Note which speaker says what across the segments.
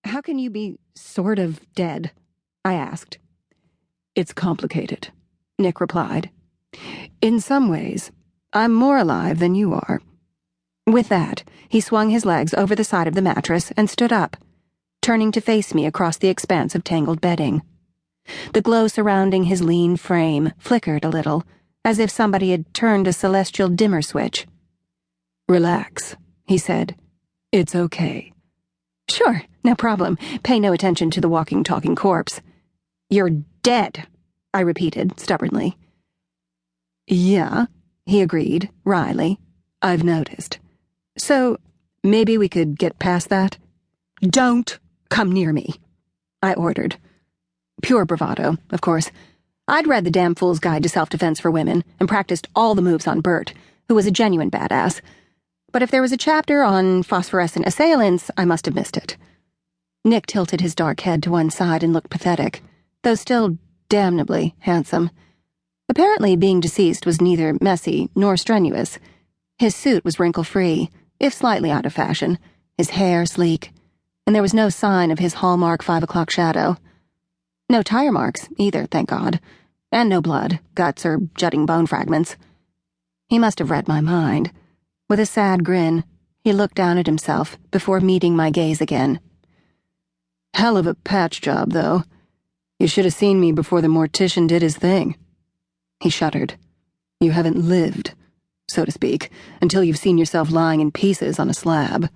Speaker 1: How can you be sort of dead? I asked.
Speaker 2: It's complicated, Nick replied.
Speaker 1: In some ways, I'm more alive than you are. With that, he swung his legs over the side of the mattress and stood up, turning to face me across the expanse of tangled bedding. The glow surrounding his lean frame flickered a little, as if somebody had turned a celestial dimmer switch.
Speaker 2: Relax, he said. It's okay.
Speaker 1: Sure, no problem. Pay no attention to the walking, talking corpse. You're dead, I repeated stubbornly.
Speaker 2: Yeah, he agreed, wryly. I've noticed. So, maybe we could get past that?
Speaker 1: Don't come near me, I ordered.
Speaker 2: Pure bravado, of course.
Speaker 1: I'd read The Damn Fool's Guide to Self-Defense for Women and practiced all the moves on Bert, who was a genuine badass. But if there was a chapter on phosphorescent assailants, I must have missed it. Nick tilted his dark head to one side and looked pathetic, though still damnably handsome. Apparently, being deceased was neither messy nor strenuous. His suit was wrinkle-free, if slightly out of fashion, his hair sleek, and there was no sign of his hallmark 5 o'clock shadow. No tire marks, either, thank God, and no blood, guts, or jutting bone fragments. He must have read my mind. With a sad grin, he looked down at himself before meeting my gaze again.
Speaker 2: Hell of a patch job, though. You should have seen me before the mortician did his thing. He shuddered. You haven't lived, so to speak, until you've seen yourself lying in pieces on a slab.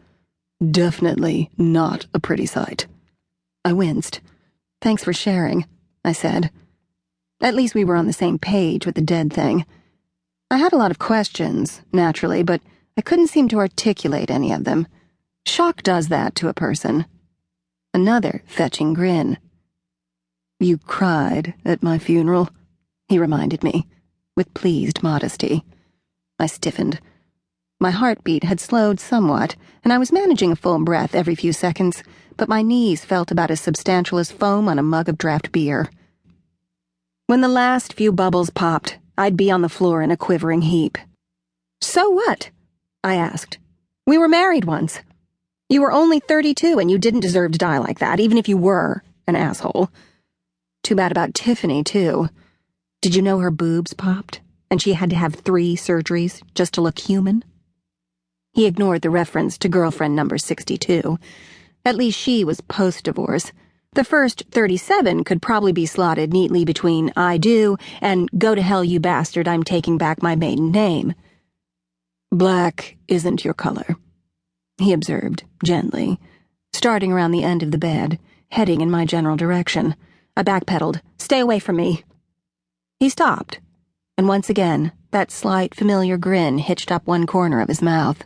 Speaker 2: Definitely not a pretty sight.
Speaker 1: I winced. Thanks for sharing, I said. At least we were on the same page with the dead thing. I had a lot of questions, naturally, but I couldn't seem to articulate any of them. Shock does that to a person. Another fetching grin.
Speaker 2: You cried at my funeral, he reminded me, with pleased modesty.
Speaker 1: I stiffened. My heartbeat had slowed somewhat, and I was managing a full breath every few seconds, but my knees felt about as substantial as foam on a mug of draft beer. When the last few bubbles popped, I'd be on the floor in a quivering heap. So what? I asked. We were married once. You were only 32 and you didn't deserve to die like that, even if you were an asshole. Too bad about Tiffany, too. Did you know her boobs popped, and she had to have 3 surgeries just to look human? He ignored the reference to girlfriend number 62. At least she was post-divorce. The first 37 could probably be slotted neatly between I do and go to hell you bastard, I'm taking back my maiden name.
Speaker 2: Black isn't your color, he observed, gently,
Speaker 1: starting around the end of the bed, heading in my general direction. I backpedaled. Stay away from me. He stopped, and once again, that slight, familiar grin hitched up one corner of his mouth.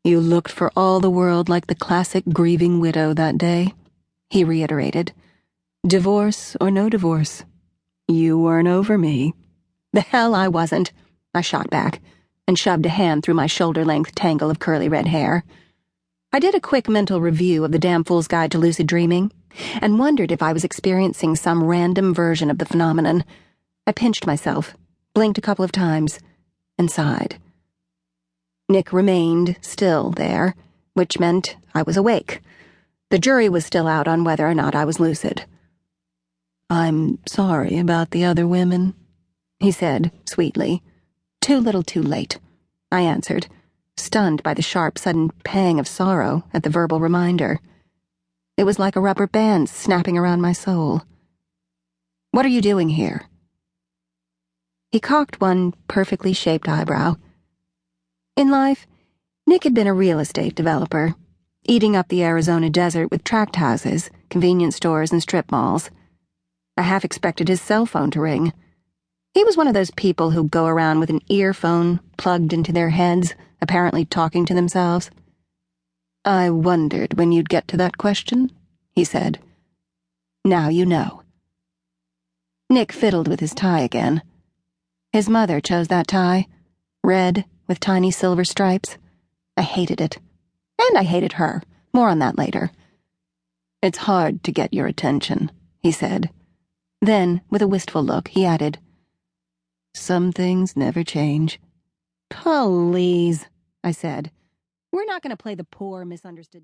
Speaker 2: You looked for all the world like the classic grieving widow that day, he reiterated. Divorce or no divorce, you weren't over me.
Speaker 1: The hell I wasn't, I shot back, and shoved a hand through my shoulder-length tangle of curly red hair. I did a quick mental review of The Damn Fool's Guide to Lucid Dreaming, and wondered if I was experiencing some random version of the phenomenon. I pinched myself, blinked a couple of times, and sighed. Nick remained still there, which meant I was awake. The jury was still out on whether or not I was lucid.
Speaker 2: I'm sorry about the other women, he said, sweetly.
Speaker 1: Too little too late, I answered, stunned by the sharp, sudden pang of sorrow at the verbal reminder. It was like a rubber band snapping around my soul. What are you doing here? He cocked one perfectly shaped eyebrow. In life, Nick had been a real estate developer, eating up the Arizona desert with tract houses, convenience stores, and strip malls. I half expected his cell phone to ring. He was one of those people who go around with an earphone plugged into their heads, apparently talking to themselves.
Speaker 2: I wondered when you'd get to that question, he said.
Speaker 1: Now you know. Nick fiddled with his tie again. His mother chose that tie, red with tiny silver stripes. I hated it. And I hated her. More on that later.
Speaker 2: It's hard to get your attention, he said.
Speaker 1: Then, with a wistful look, he added,
Speaker 2: Some things never change.
Speaker 1: Please, I said. We're not going to play the poor, misunderstood